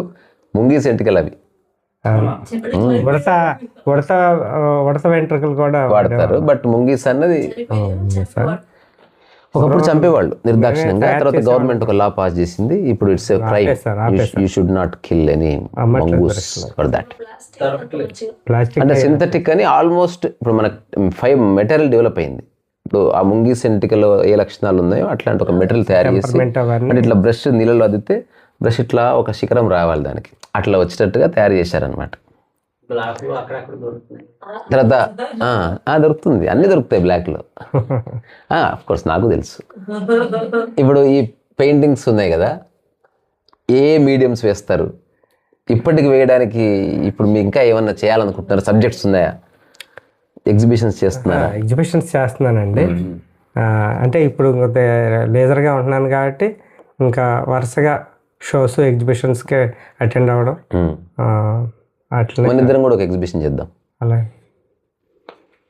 ముంగీస్ ఎంటికలు అవి ఉడత వెంట్రుకలు కూడా వాడతారు. బట్ ముంగీస్ అన్నది ఒకప్పుడు చంపేవాళ్ళు నిర్దాక్షిణ్యంగా. తర్వాత గవర్నమెంట్ ఒక లా పాస్ చేసింది, ఇప్పుడు it's a crime, you should not kill any mongoose for that. అంటే సింథటిక్ అని ఆల్మోస్ట్ ఇప్పుడు మనకు 5 మెటీరియల్ డెవలప్ అయింది. ఇప్పుడు ఆ ముంగీస్ ఎంటికలో ఏ లక్షణాలు ఉన్నాయో అట్లాంటి ఒక మెటీరియల్ తయారు చేసి, అంటే ఇట్లా బ్రష్ నీళ్ళలో అదితే బ్రష్ ఇట్లా ఒక శిఖరం రావాలి దానికి, అట్లా వచ్చేటట్టుగా తయారు చేశారనమాట. తర్వాత దొరుకుతుంది, అన్నీ దొరుకుతాయి బ్లాక్లో. ఆఫ్ కోర్స్ నాకు తెలుసు. ఇప్పుడు ఈ పెయింటింగ్స్ ఉన్నాయి కదా, ఏ మీడియంస్ వేస్తారు ఇప్పటికి వేయడానికి? ఇప్పుడు మీరు ఇంకా ఏమన్నా చేయాలనుకుంటున్నారు? సబ్జెక్ట్స్ ఉన్నాయా? ఎగ్జిబిషన్స్ చేస్తున్నారా? ఎగ్జిబిషన్స్ చేస్తున్నానండి. అంటే ఇప్పుడు లేజర్గా ఉంటున్నాను కాబట్టి ఇంకా వరుసగా షోస్ ఎగ్జిబిషన్స్కి అటెండ్ అవ్వడం. అట్లా మన ఇద్దరం కూడా ఒక ఎగ్జిబిషన్ చేద్దాం. అలా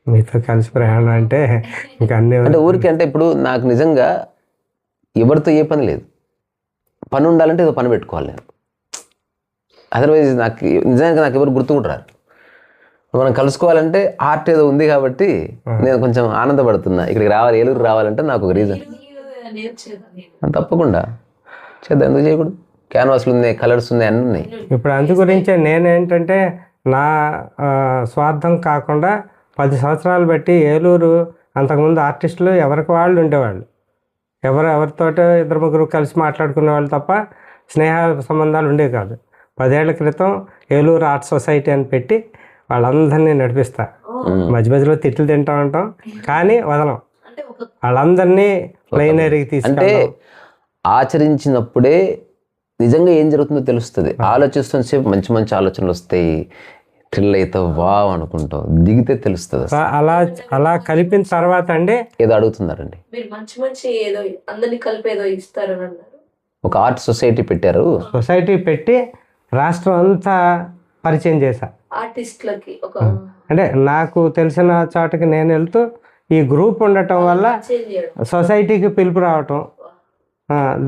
మీతో కలిసి ప్రయాణం అంటే ఇంకా అన్ని అంటే ఊరికి అంటే ఇప్పుడు నాకు నిజంగా ఎవరితో ఏ పని లేదు, పని ఉండాలంటే ఏదో పని పెట్టుకోవాలి నేను. అదర్వైజ్ నాకు నిజంగా నాకు ఎవరు గుర్తుకుంటారు. మనం కలుసుకోవాలంటే ఆర్ట్ ఏదో ఉంది కాబట్టి నేను కొంచెం ఆనందపడుతున్నా. ఇక్కడికి రావాలి, ఏలూరు రావాలంటే నాకు ఒక రీజన్. తప్పకుండా చేద్దాం, ఎందుకు చేయకూడదు? క్యాన్వాస్లు ఉన్నాయి, కలర్స్ ఉన్నాయి, అన్నీ ఉన్నాయి. ఇప్పుడు అందు గురించే నేనేంటంటే నా స్వార్థం కాకుండా 10 సంవత్సరాలు బట్టి ఏలూరు అంతకుముందు ఆర్టిస్టులు ఎవరికి వాళ్ళు ఉండేవాళ్ళు, ఎవరితోటో 2-3 కలిసి మాట్లాడుకునే వాళ్ళు తప్ప స్నేహ సంబంధాలు ఉండేవి కాదు. 10 ఏళ్ల క్రితం ఏలూరు ఆర్ట్ సొసైటీ అని పెట్టి వాళ్ళందరినీ నడిపిస్తా. మధ్య మధ్యలో తిట్లు తింటా ఉంటాం కానీ వదలం. వాళ్ళందరినీ ప్లైనరీకి తీసుకుంటే ఆచరించినప్పుడే నిజంగా ఏం జరుగుతుందో తెలుస్తుంది. ఆలోచిస్తున్న మంచి మంచి ఆలోచనలు వస్తాయి, థ్రిల్ అవుతావు, వావ్ అనుకుంటావు, దిగితే తెలుస్తుంది. అలా కలిపిన తర్వాత అండి ఏదో అడుగుతున్నారండి, మంచి ఏదో అందరినీ కలిపి ఏదో ఇస్తారని అన్నారు. ఒక ఆర్ట్ సొసైటీ పెట్టారు. సొసైటీ పెట్టి రాష్ట్రం అంతా పరిచయం చేశా ఆర్టిస్టులకి. అంటే నాకు తెలిసిన చోటకి నేను వెళ్తూ ఈ గ్రూప్ ఉండటం వల్ల సొసైటీకి పిలుపు రావటం,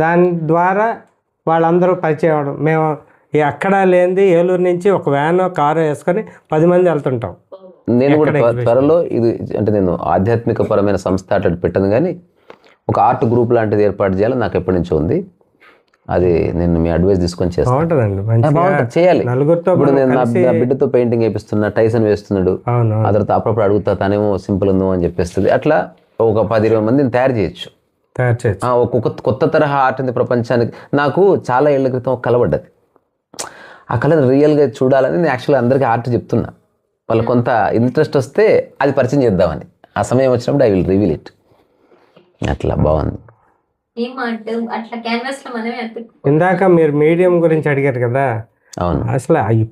దాని ద్వారా వాళ్ళందరూ పరిచయం అవ్వడం. మేము ఎక్కడా లేనిది ఏలూరు నుంచి ఒక వ్యాన్ కారు వేసుకొని 10 మంది వెళ్తుంటాం. నేను కూడా త్వరలో ఇది అంటే నేను ఆధ్యాత్మిక పరమైన సంస్థ అట్లా పెట్టను కానీ ఒక ఆర్ట్ గ్రూప్ లాంటిది ఏర్పాటు చేయాలని నాకు ఎప్పటి నుంచో ఉంది. అది నేను మీ అడ్వైస్ తీసుకొని చేస్తాను. బాగుంటుంది, చేయాలి. ఇప్పుడు నేను నా బిడ్డతో పెయింటింగ్ వేపిస్తున్నా, టైసన్ వేస్తున్నాడు, ఆ తర్వాత అప్పుడప్పుడు అడుగుతా తనేమో సింపుల్ ఉందో అని చెప్పేస్తుంది. అట్లా ఒక 10-20 మందిని తయారు చేయొచ్చు. ఒక కొత్త తరహా ఆర్ట్ ఉంది ప్రపంచానికి. నాకు చాలా ఏళ్ల క్రితం కలబడ్డది. ఆ కళను రియల్గా చూడాలని నేను యాక్చువల్గా అందరికీ ఆర్ట్ చెప్తున్నా. వాళ్ళకి కొంత ఇంట్రెస్ట్ వస్తే అది పరిచయం చేద్దామని. ఆ సమయం వచ్చినప్పుడు ఐ విల్ రివీల్ ఇట్. అట్లా బాగుంది. ఏం ఆర్ట్ అట్లా క్యాన్వాస్ లో మనమే ఇందాక మీరు మీడియం గురించి అడిగారు కదా, అవును. అసలు ఈ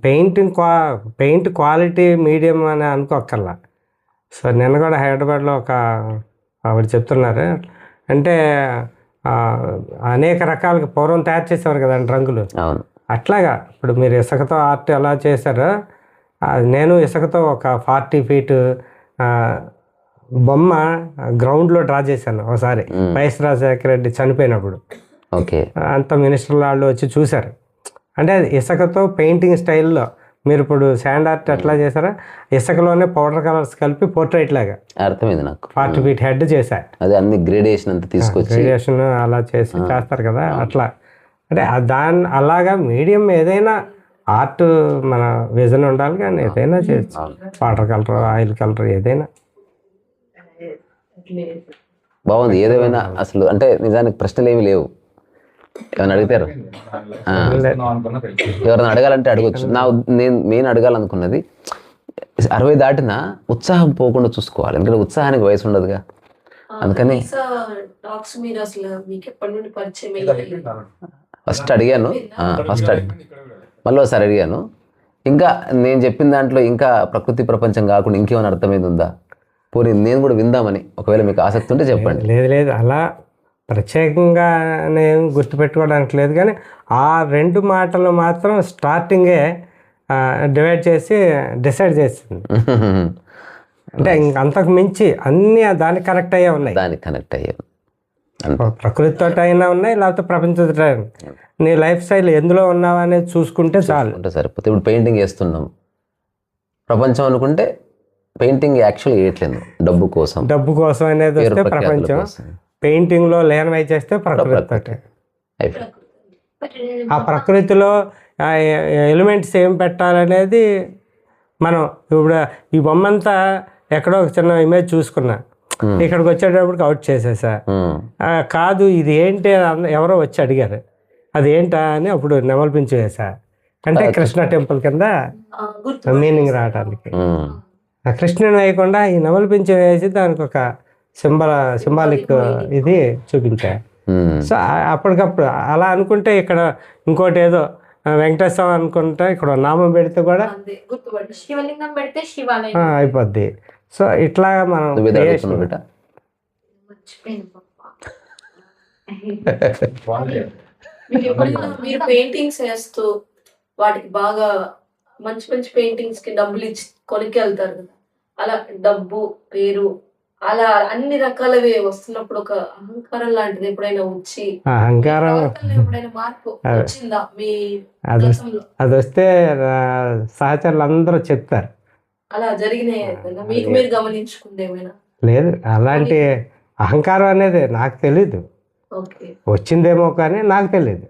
పెయింట్ క్వాలిటీ మీడియం అని అనుకోక్కర్లా. సో నిన్న కూడా హైదరాబాద్లో ఒక ఆవిడ చెప్తున్నారు, అంటే అనేక రకాలుగా పూర్వం తయారు చేసేవారు కదండి రంగులు. అవును. అట్లాగా ఇప్పుడు మీరు ఇసుకతో ఆర్ట్ ఎలా చేశారో, నేను ఇసుకతో ఒక 40 feet బొమ్మ గ్రౌండ్లో డ్రా చేశాను ఒకసారి, వైఎస్ రాజశేఖర రెడ్డి చనిపోయినప్పుడు. ఓకే. అంత మినిస్టర్ల వాళ్ళు వచ్చి చూశారు. అంటే అది ఇసుకతో పెయింటింగ్ స్టైల్లో. మీరు ఇప్పుడు శాండ్ ఆర్ట్ ఎట్లా చేశారా, ఇసుకలోనే పౌడర్ కలర్స్ కలిపి పోర్ట్రైట్ లాగా అర్థమైంది నాకు. 40 feet హెడ్ చేశా. అదే అన్ని గ్రేడేషన్ అంతా తీసుకొచ్చి గ్రేడేషన్ అలా చేస్తారు కదా, అట్లా. అంటే అలాగా మీడియం ఏదైనా ఆర్ట్ మన విజన్ ఉండాలి, కానీ ఏదైనా చేయొచ్చు. వాటర్ కలర్, ఆయిల్ కలర్, ఏదైనా బాగుంది. ఏదేమైనా అసలు అంటే నిజానికి ప్రశ్నలు ఏమి లేవు. ఏమైనా అడుగుతారు, ఎవరైనా అడగాలంటే అడగచ్చు. నేను మెయిన్ అడగాలనుకున్నది 60 దాటినా ఉత్సాహం పోకుండా చూసుకోవాలి. ఎందుకంటే ఉత్సాహానికి వయసు ఉండదుగా. అందుకని ఫస్ట్ అడిగాను, మళ్ళీ ఒకసారి అడిగాను, ఇంకా నేను చెప్పిన దాంట్లో ఇంకా ప్రకృతి ప్రపంచం కాకుండా ఇంకేమైనా అర్థమైంది ఉందా, పోనీ నేను కూడా విందామని. ఒకవేళ మీకు ఆసక్తి ఉంటే చెప్పండి. లేదు అలా ప్రత్యేకంగా నేను గుర్తుపెట్టుకోవడానికి లేదు, కానీ ఆ 2 మాటలు మాత్రం స్టార్టింగే డివైడ్ చేసి డిసైడ్ చేసింది. అంటే అంతకు మించి అన్నీ దానికి కనెక్ట్ అయ్యే ఉన్నాయి. దానికి కనెక్ట్ అయ్యాను. ప్రకృతితో అయినా ఉన్నాయి, లేకపోతే ప్రపంచంతో అయినా. నీ లైఫ్ స్టైల్ ఎందులో ఉన్నావా అనేది చూసుకుంటే చాలు, సరిపోతే. ఇప్పుడు పెయింటింగ్ వేస్తున్నాం, ప్రపంచం అనుకుంటే పెయింటింగ్ యాక్చువల్గా వేయట్లేదు డబ్బు కోసం అనేది వస్తే ప్రపంచం, పెయింటింగ్లో లీనమై చేస్తే ప్రకృతి. ఆ ప్రకృతిలో ఎలిమెంట్స్ ఏం పెట్టాలనేది మనం ఇప్పుడు ఈ బొమ్మంతా ఎక్కడో ఒక చిన్న ఇమేజ్ చూసుకున్నా, ఇక్కడికి వచ్చేటప్పటికి అవుట్ చేసేసా. కాదు ఇది ఏంటి ఎవరో వచ్చి అడిగారు, అది ఏంటా అని అప్పుడు నెమలిపించి వేసా. అంటే కృష్ణ టెంపుల్ కింద మీనింగ్ రావడానికి. కృష్ణుని వేయకుండా ఈ నెమలిపించి వేసి దానికి ఒక సింబాలిక్ ఇది చూపించా. సో అప్పటికప్పుడు అలా అనుకుంటే ఇక్కడ ఇంకోటి ఏదో వెంకటేశ్వరం అనుకుంటే ఇక్కడ నామం పెడితే కూడా శివలింగం పెడితే శివాలయం అయిపోద్ది. సో ఇట్లా మనం మీరు పెయింటింగ్స్ వేస్తూ వాటికి బాగా మంచి మంచి పెయింటింగ్స్ కి డబ్బులు ఇచ్చి కొనుక్కెళ్తారు కదా, అలా డబ్బు పేరు అలా అన్ని రకాలవి వస్తున్నప్పుడు ఒక అహంకారం లాంటిది ఎప్పుడైనా వచ్చి ఎప్పుడైనా మార్పు వచ్చిందా మీ అది వస్తే సహచరులు అందరూ చెప్తారు. అలా జరిగినాయి మీకు మీరు గమనించుకుందేమైనా? లేదు, అలాంటి అహంకారం అనేది నాకు తెలీదు. వచ్చిందేమో కానీ నాకు తెలీదు.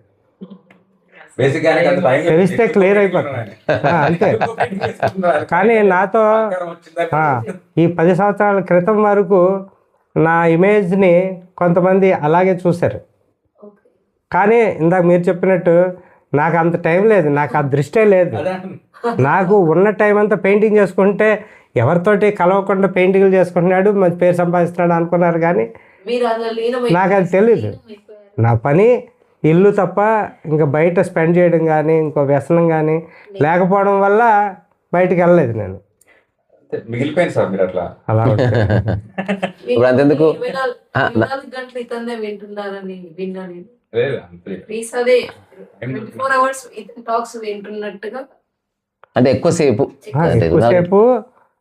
తెలిస్తే క్లియర్ అయిపోతుంది అంతే. కానీ నాతో ఈ 10 సంవత్సరాల క్రితం వరకు నా ఇమేజ్ని కొంతమంది అలాగే చూశారు. కానీ ఇందాక మీరు చెప్పినట్టు నాకు అంత టైం లేదు, నాకు ఆ దృష్టే లేదు. నాకు ఉన్న టైం అంతా పెయింటింగ్ చేసుకుంటే ఎవరితోటి కలవకుండా పెయింటింగ్లు చేసుకుంటున్నాడు, మంచి పేరు సంపాదిస్తున్నాడు అనుకున్నారు. కానీ నాకు అది తెలీదు. నా పని ఇల్లు తప్ప ఇంకా బయట స్పెండ్ చేయడం కానీ ఇంకో వ్యసనం కానీ లేకపోవడం వల్ల బయటికి వెళ్ళలేదు నేను. మిగిలిపోయింది సార్ మీరు అట్లా. అలా అంతెందుకు అంటే ఎక్కువసేపు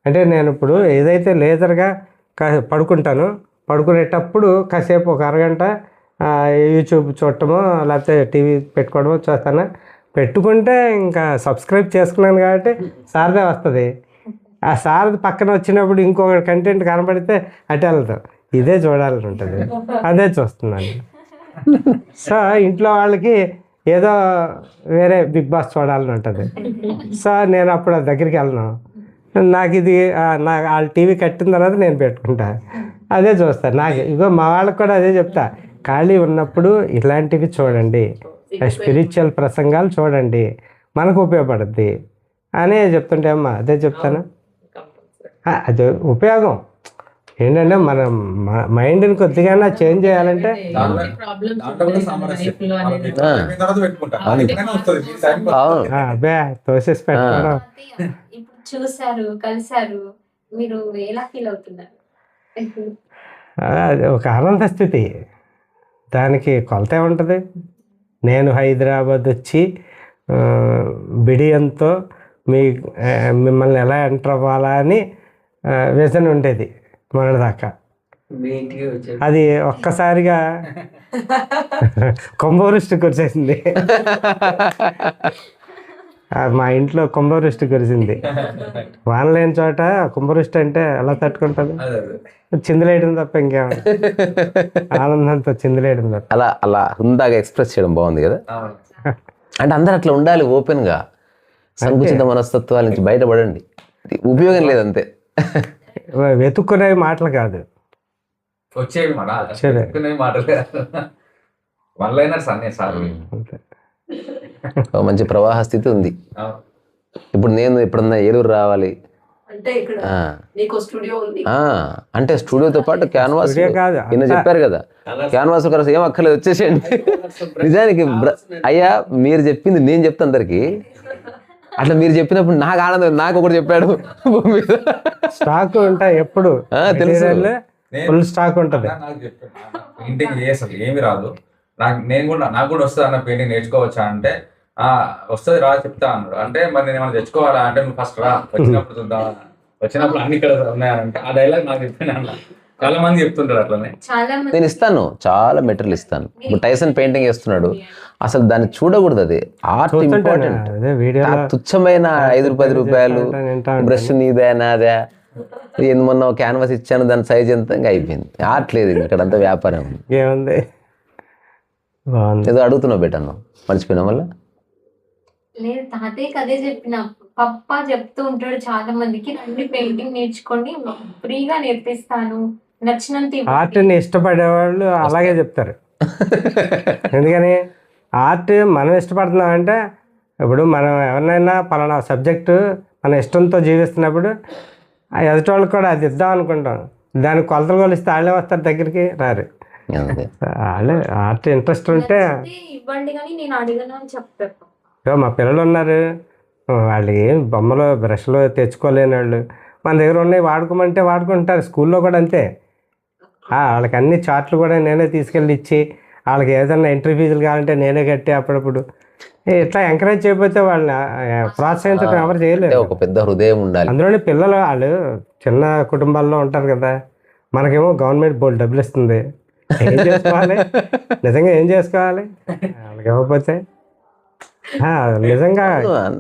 అంటే నేను ఇప్పుడు ఏదైతే లేజర్గా పడుకుంటాను, పడుకునేటప్పుడు కాసేపు ఒక అరగంట యూట్యూబ్ చూడటమో లేకపోతే టీవీ పెట్టుకోవడమో చూస్తాను. పెట్టుకుంటే ఇంకా సబ్స్క్రైబ్ చేసుకున్నాను కాబట్టి సారదే వస్తుంది. ఆ సారది పక్కన వచ్చినప్పుడు ఇంకొక కంటెంట్ కనబడితే అటు వెళ్తాం, ఇదే చూడాలని ఉంటుంది, అదే చూస్తున్నాను. సో ఇంట్లో వాళ్ళకి ఏదో వేరే బిగ్ బాస్ చూడాలని ఉంటుంది. సో నేను అప్పుడు దగ్గరికి వెళ్ళను. నాకు ఇది నాకు వాళ్ళ టీవీ కట్టిన తర్వాత నేను పెట్టుకుంటా, అదే చూస్తాను. నాకు ఇగో మా వాళ్ళకి కూడా అదే చెప్తా, ఖాళీ ఉన్నప్పుడు ఇలాంటివి చూడండి, స్పిరిచువల్ ప్రసంగాలు చూడండి, మనకు ఉపయోగపడుద్ది అని చెప్తుంటే అమ్మా అదే చెప్తాను. అది ఉపయోగం ఏంటంటే మన మైండ్ని కొద్దిగా చేంజ్ చేయాలంటే అబ్బే తోసేసి పెట్టుకోవడం. ఇప్పుడు చూసారు, కలిసారు, మీరు ఎలా ఫీల్ అవుతున్నారు? అది ఒక ఆనంద స్థితి, దానికి కొలత ఏముంటుంది. నేను హైదరాబాద్ వచ్చి బిడియంతో మిమ్మల్ని ఎలా ఎంటర్ అవ్వాలా అని విజన్ ఉండేది మొన్నటిదాకా. అది ఒక్కసారిగా కుంభవృష్టి కురిసేసింది. మా ఇంట్లో కుంభవృష్టి కురిసింది. వాన లేని చోట కుంభవృష్టి అంటే ఎలా తట్టుకుంటుంది? చిందులేయడం తప్ప ఇంకేమో ఆనందంతో చిందులేయడం తప్ప. అలా అలా హుందాగా ఎక్స్ప్రెస్ చేయడం బాగుంది కదా. అంటే అందరు అట్లా ఉండాలి, ఓపెన్గా, సంకుచిత మనస్తత్వాల నుంచి బయటపడండి. ఉపయోగం లేదంతే. వెతుక్కునే మాటలు కాదు, వచ్చేవి మాటలు వన్ లైనర్స్ అన్నీ సార్. మంచి ప్రవాహ స్థితి ఉంది. ఇప్పుడు నేను ఎప్పుడన్నా ఏలూరు రావాలి అంటే ఇక్కడ నీకు స్టూడియో ఉంది అంటే స్టూడియోతో పాటు క్యాన్వాస్ నిన్న చెప్పారు కదా, క్యాన్వాస్ కలిసి ఏం అక్కర్లేదు వచ్చేసేయండి. నిజానికి అయ్యా మీరు చెప్పింది నేను చెప్తా అందరికి, అట్లా మీరు చెప్పినప్పుడు నాకు ఆనందం. నాకు ఒకటి చెప్పాడు, స్టాక్ ఉంటాయి ఎప్పుడు తెలుసు, ఫుల్ స్టాక్ ఉంటుంది. నాకు చెప్పాను పెయింటింగ్ చేసాను ఏమి రాదు నాకు కూడా వస్తుంది అన్న పెయింటింగ్ నేర్చుకోవచ్చా అంటే వస్తుంది రా చెప్తా అన్నాడు. అంటే మరి నేను ఏమైనా తెచ్చుకోవాలా అంటే నువ్వు ఫస్ట్ రా, వచ్చినప్పుడు చూద్దాం, వచ్చినప్పుడు అన్ని ఇక్కడ ఉన్నాయంటే ఆ డైలాగ్ నాకు చెప్పిన చాలా మంది చెప్తుంటారు అట్లనే. నేను ఇస్తాను, చాలా మెటీరియల్ ఇస్తాను. ఇప్పుడు టైసన్ పెయింటింగ్ వేస్తున్నాడు, అసలు దాన్ని చూడకూడదు, అది ఆర్ట్ ఇంపార్టెంట్. తుచ్చమైన 5-10 రూపాయలు బ్రష్ నీదే నాదే, మొన్న క్యాన్వాస్ ఇచ్చాను దాని సైజ్ ఎంత, ఇంకా అయిపోయింది. ఆర్ట్ లేదు ఇక్కడంతా వ్యాపారం. ఏముంది ఏదో అడుగుతున్నావు బేటన్నా, మర్చిపోయినా వల్ల లేదు తాతయ్యకి అదే చెప్పిన. పప్ప చెప్తూ ఉంటాడు చాలా మందికి, రండి పెయింటింగ్ నేర్చుకోండి, ఫ్రీగా నేర్పిస్తాను, నచ్చినంత. ఆర్ట్ని ఇష్టపడేవాళ్ళు అలాగే చెప్తారు. ఎందుకని ఆర్ట్ మనం ఇష్టపడుతున్నాం అంటే, ఇప్పుడు మనం ఎవరినైనా పలానా సబ్జెక్టు మన ఇష్టంతో జీవిస్తున్నప్పుడు ఎదుటి వాళ్ళకి కూడా అది ఇద్దాం అనుకుంటాం. దానికి కొలతలు కొలిస్తే వాళ్ళే వస్తారు, దగ్గరికి రారు. వాళ్ళే ఆర్ట్ ఇంట్రెస్ట్ ఉంటే ఇవ్వండి కానీ నేను అడిగాను అని చెప్తారు. మా పిల్లలు ఉన్నారు, వాళ్ళకి బొమ్మలు బ్రష్లు తెచ్చుకోలేని వాళ్ళు మన దగ్గర ఉన్నాయి, వాడుకోమంటే వాడుకుంటారు. స్కూల్లో కూడా అంతే, వాళ్ళకి అన్ని చార్ట్లు కూడా నేనే తీసుకెళ్ళి ఇచ్చి, వాళ్ళకి ఏదైనా ఎంట్రీ ఫీజులు కావాలంటే నేనే కట్టి అప్పుడప్పుడు ఇట్లా ఎంకరేజ్ చేయకపోతే వాళ్ళని ప్రోత్సహించడం ఎవరు చేయలేదు. ఒక పెద్ద హృదయం ఉండాలి. అందులోని పిల్లలు వాళ్ళు చిన్న కుటుంబాల్లో ఉంటారు కదా, మనకేమో గవర్నమెంట్ బోర్డు డబ్బులు ఇస్తుంది, ఏం చేసుకోవాలి? నిజంగా ఏం చేసుకోవాలి? వాళ్ళకి ఇవ్వకపోతే నిజంగా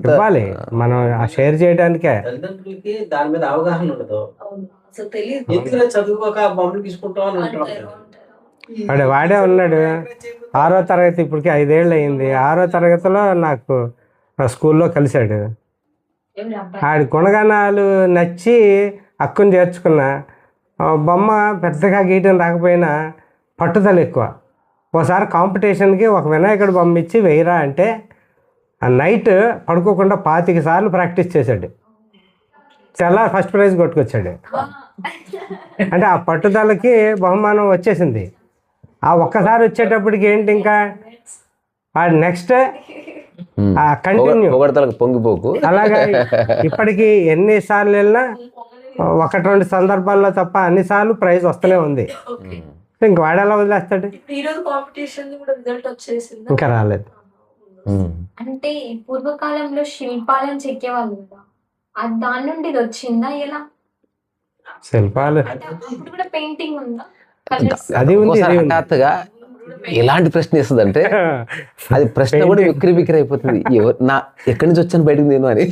ఇవ్వాలి. మనం ఆ షేర్ చేయడానికే. తల్లిదండ్రులకి దాని మీద అవగాహన ఉండదు, చదువుకోక బొమ్మలు తీసుకుంటాం అని అంటారు. వాడే ఉన్నాడు 6వ తరగతి, ఇప్పటికి 5 ఏళ్ళు అయింది. 6వ తరగతిలో నాకు స్కూల్లో కలిశాడు. ఆడి గుణగణాలు నచ్చి అక్కుని చేర్చుకున్నా. బొమ్మ పెద్దగా గీయటం రాకపోయినా పట్టుదల ఎక్కువ. ఒకసారి కాంపిటీషన్కి ఒక వినాయకుడు బొమ్మ ఇచ్చి వెయ్యరా అంటే ఆ నైట్ పడుకోకుండా 25 సార్లు ప్రాక్టీస్ చేశాడు. తెల్లారి ఫస్ట్ ప్రైజ్ కొట్టుకొచ్చాడు. అంటే ఆ పట్టుదలకి బహుమానం వచ్చేసింది. ఆ ఒక్కసారి వచ్చేటప్పటికి ఏంటి, ఇంకా నెక్స్ట్ కంటిన్యూ పొంగిపోకు. అలాగా ఇప్పటికి ఎన్నిసార్లు వెళ్ళినా 1-2 సందర్భాల్లో తప్ప అన్నిసార్లు ప్రైజ్ వస్తూనే ఉంది. ఇంక వాడు ఎలా వదిలేస్తాడు? ఇంకా రాలేదు. అంటే పూర్వకాలంలో శిల్పాలను చెక్కేవాళ్ళు కదా, దాని నుండి ఇది వచ్చిందా? ఎలా శిల్పాలు అప్పుడు కూడా పెయింటింగ్ ఉందా? అది ఉంది. హఠాత్తుగా ఎలాంటి ప్రశ్న ఇస్తుంది అంటే అది ప్రశ్న కూడా విక్రి బిక్రి అయిపోతుంది. ఎక్కడి నుంచి వచ్చాను బయటకు నేను అని.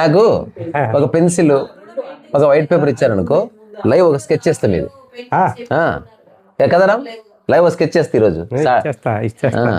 నాకు ఒక పెన్సిల్, ఒక వైట్ పేపర్ ఇచ్చారనుకో, లైవ్ ఒక స్కెచ్ చేస్తా మీరు కదరా, లైవ్ ఒక స్కెచ్ చేస్తా ఈరోజు. ఇచ్చేస్తా